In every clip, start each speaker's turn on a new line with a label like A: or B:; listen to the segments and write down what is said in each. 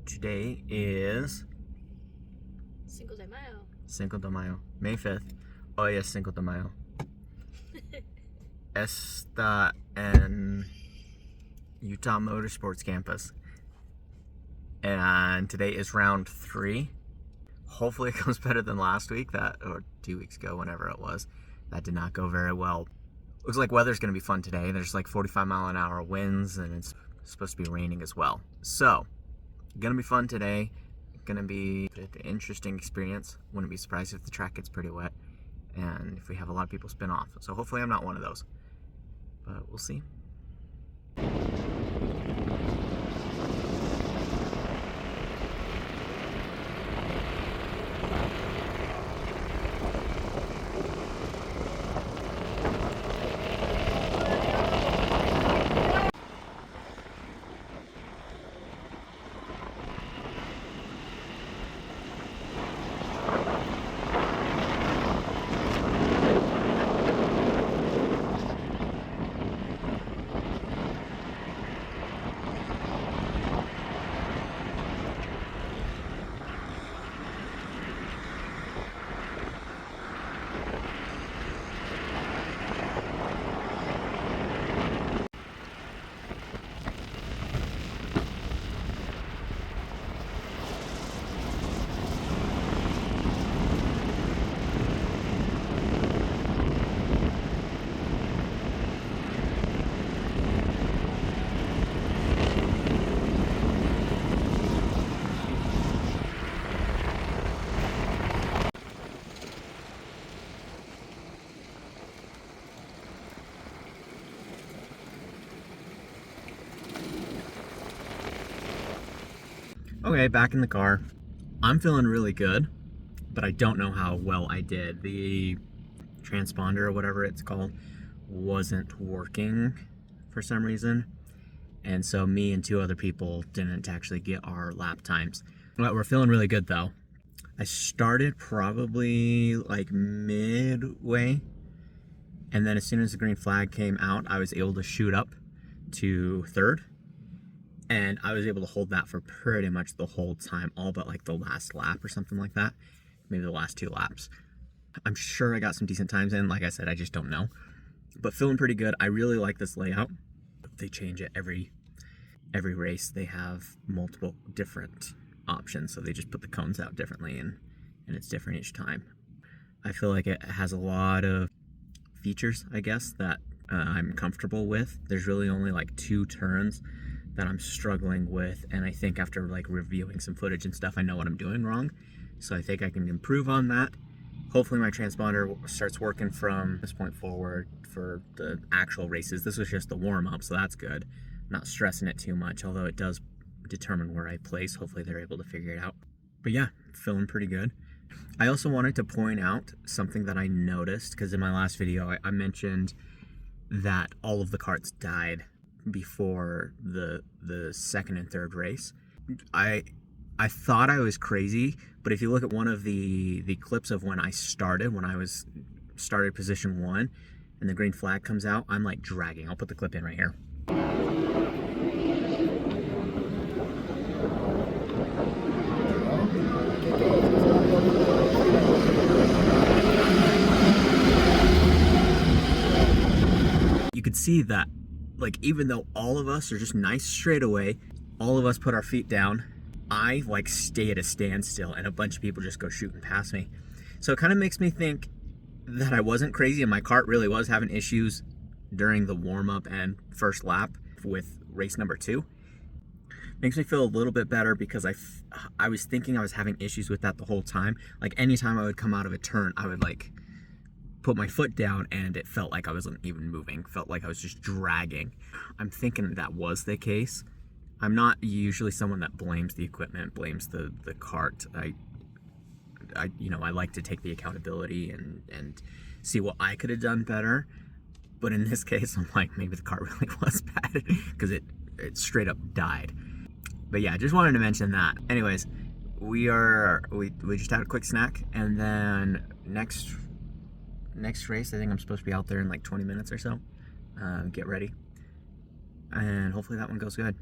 A: Today is
B: Cinco de Mayo.
A: Cinco de Mayo, May 5th. Hoy es Cinco de Mayo. Está en Utah Motorsports Campus. And today is round 3. Hopefully it goes better than last week, or 2 weeks ago, whenever it was. That did not go very well. Looks like weather's going to be fun today. There's like 45-mile-an-hour winds, and it's supposed to be raining as well. So, gonna be fun today. Gonna be an interesting experience. Wouldn't be surprised if the track gets pretty wet and if we have a lot of people spin off. So hopefully I'm not one of those, but we'll see. Okay, back in the car. I'm feeling really good, but I don't know how well I did. The transponder, or whatever it's called, wasn't working for some reason. And so me and 2 other people didn't actually get our lap times. But we're feeling really good though. I started probably like midway, and then as soon as the green flag came out, I was able to shoot up to 3rd. And I was able to hold that for pretty much the whole time, all but like the last lap or something like that. Maybe the last 2 laps. I'm sure I got some decent times in. Like I said, I just don't know. But feeling pretty good. I really like this layout. They change it every race. They have multiple different options. So they just put the cones out differently, and it's different each time. I feel like it has a lot of features, I guess, that I'm comfortable with. There's really only like 2 turns that I'm struggling with, and I think after like reviewing some footage and stuff, I know what I'm doing wrong. So I think I can improve on that. Hopefully my transponder starts working from this point forward for the actual races. This was just the warm-up, so that's good. Not stressing it too much, although it does determine where I place. Hopefully they're able to figure it out. But yeah, feeling pretty good. I also wanted to point out something that I noticed, because in my last video I mentioned that all of the carts died before the 2nd and 3rd race. I thought I was crazy, but if you look at one of the clips of when I started position 1 and the green flag comes out, I'm like dragging. I'll put the clip in right here. You could see that, like, even though all of us are just nice straight away, all of us put our feet down, I like stay at a standstill and a bunch of people just go shooting past me. So it kind of makes me think that I wasn't crazy and my cart really was having issues during the warm-up and first lap with race number 2. Makes me feel a little bit better, because I was thinking I was having issues with that the whole time. Like anytime I would come out of a turn, I would like put my foot down and it felt like I wasn't even moving. Felt like I was just dragging. I'm thinking that was the case. I'm not usually someone that blames the equipment, blames the cart. I like to take the accountability and see what I could have done better. But in this case, I'm like, maybe the cart really was bad, because it straight up died. But yeah, just wanted to mention that. Anyways, we just had a quick snack, and then next race, I think I'm supposed to be out there in like 20 minutes or so. Get ready, and hopefully that one goes good.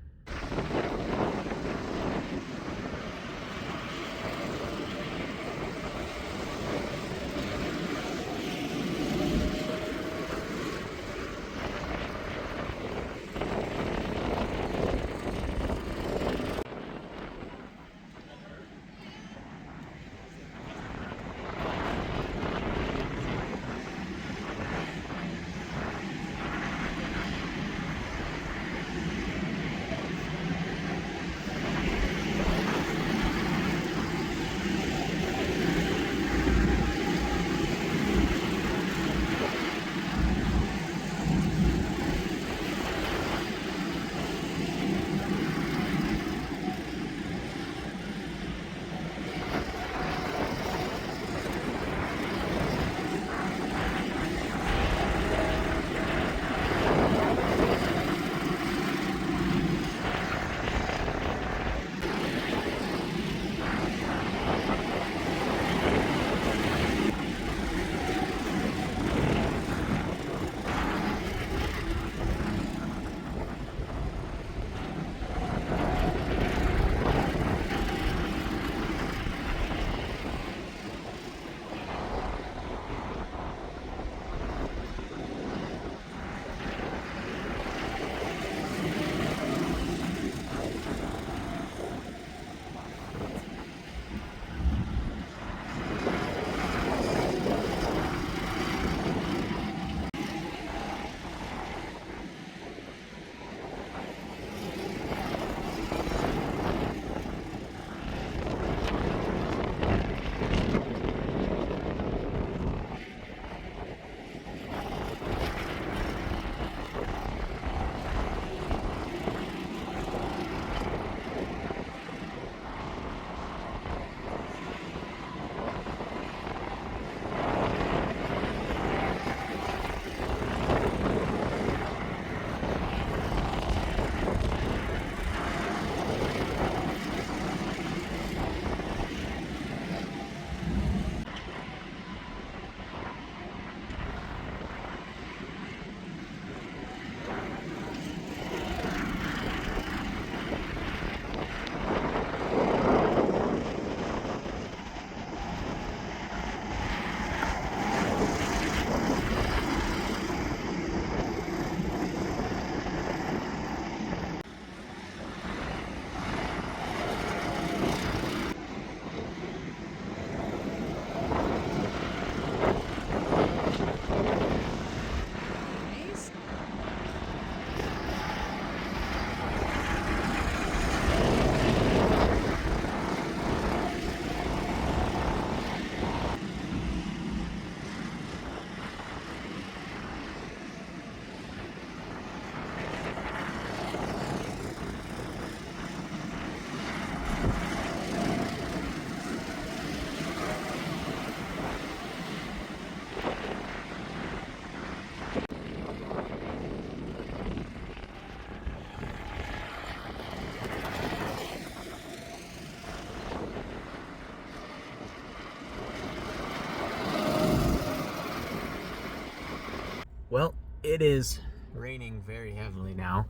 A: It is raining very heavily now,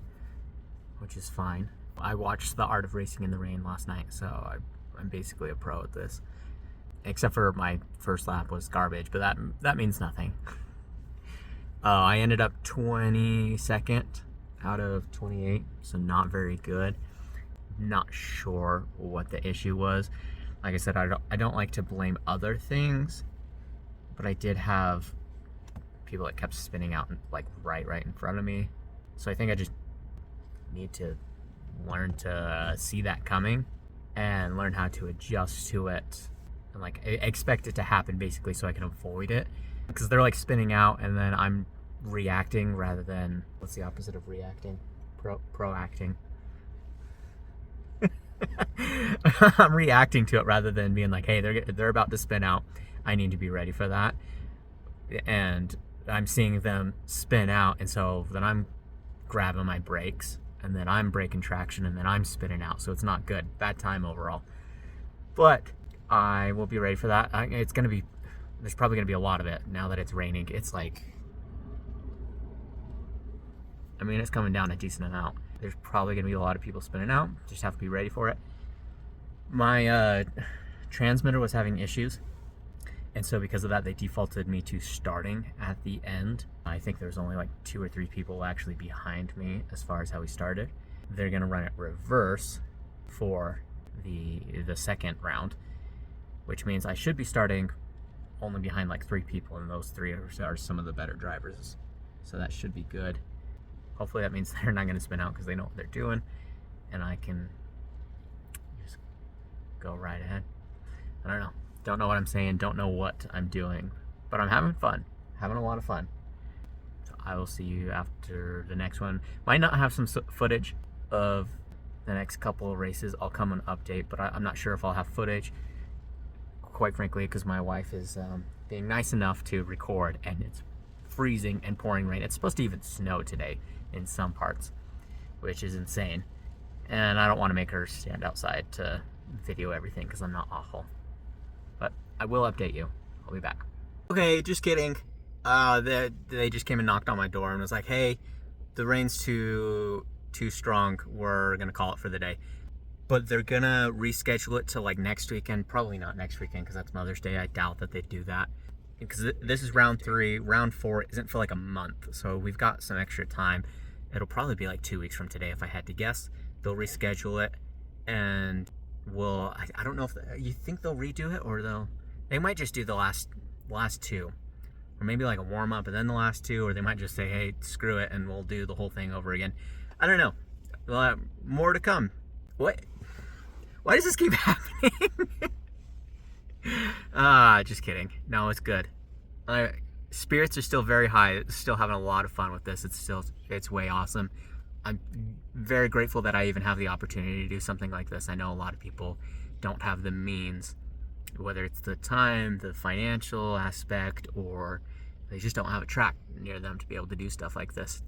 A: which is fine. I watched The Art of Racing in the Rain last night, so I'm basically a pro at this. Except for my first lap was garbage, but that means nothing. I ended up 22nd out of 28, so not very good. Not sure what the issue was. Like I said, I don't like to blame other things, but I did have people that kept spinning out like right in front of me. So I think I just need to learn to see that coming and learn how to adjust to it and like expect it to happen basically so I can avoid it. Because they're like spinning out and then I'm reacting rather than, what's the opposite of reacting? Proacting. I'm reacting to it rather than being like, hey, they're about to spin out. I need to be ready for that. And I'm seeing them spin out, and so then I'm grabbing my brakes, and then I'm breaking traction, and then I'm spinning out. So it's not good. Bad time overall. But I will be ready for that. There's probably going to be a lot of it now that it's raining. It's like, I mean, it's coming down a decent amount. There's probably going to be a lot of people spinning out. Just have to be ready for it. My transmitter was having issues. And so because of that, they defaulted me to starting at the end. I think there's only like 2 or 3 people actually behind me as far as how we started. They're going to run it reverse for the second round, which means I should be starting only behind like 3 people, and those 3 are some of the better drivers. So that should be good. Hopefully that means they're not going to spin out because they know what they're doing, and I can just go right ahead. I don't know. Don't know what I'm saying. Don't know what I'm doing. But I'm having fun. Having a lot of fun. So I will see you after the next one. Might not have some footage of the next couple of races. I'll come and update, but I'm not sure if I'll have footage. Quite frankly, because my wife is being nice enough to record, and it's freezing and pouring rain. It's supposed to even snow today in some parts, which is insane. And I don't want to make her stand outside to video everything because I'm not awful. But I will update you. I'll be back. Okay, just kidding. They just came and knocked on my door and was like, hey, the rain's too strong. We're going to call it for the day. But they're going to reschedule it to like next weekend. Probably not next weekend because that's Mother's Day. I doubt that they'd do that. Because this is round 3. Round 4 isn't for like a month. So we've got some extra time. It'll probably be like 2 weeks from today if I had to guess. They'll reschedule it. And I don't know if you think they'll redo it, or they might just do the last 2, or maybe like a warm up and then the last 2, or they might just say, hey, screw it, and we'll do the whole thing over again. I don't know. More to come. What? Why does this keep happening? Just kidding. No, it's good. Spirits are still very high. Still having a lot of fun with this. It's way awesome. I'm very grateful that I even have the opportunity to do something like this. I know a lot of people don't have the means, whether it's the time, the financial aspect, or they just don't have a track near them to be able to do stuff like this.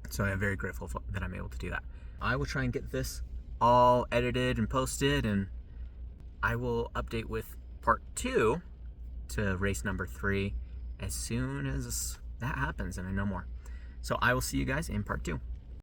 A: So I'm very grateful that I'm able to do that. I will try and get this all edited and posted, and I will update with part 2 to race number 3 as soon as that happens and I know more. So I will see you guys in part 2.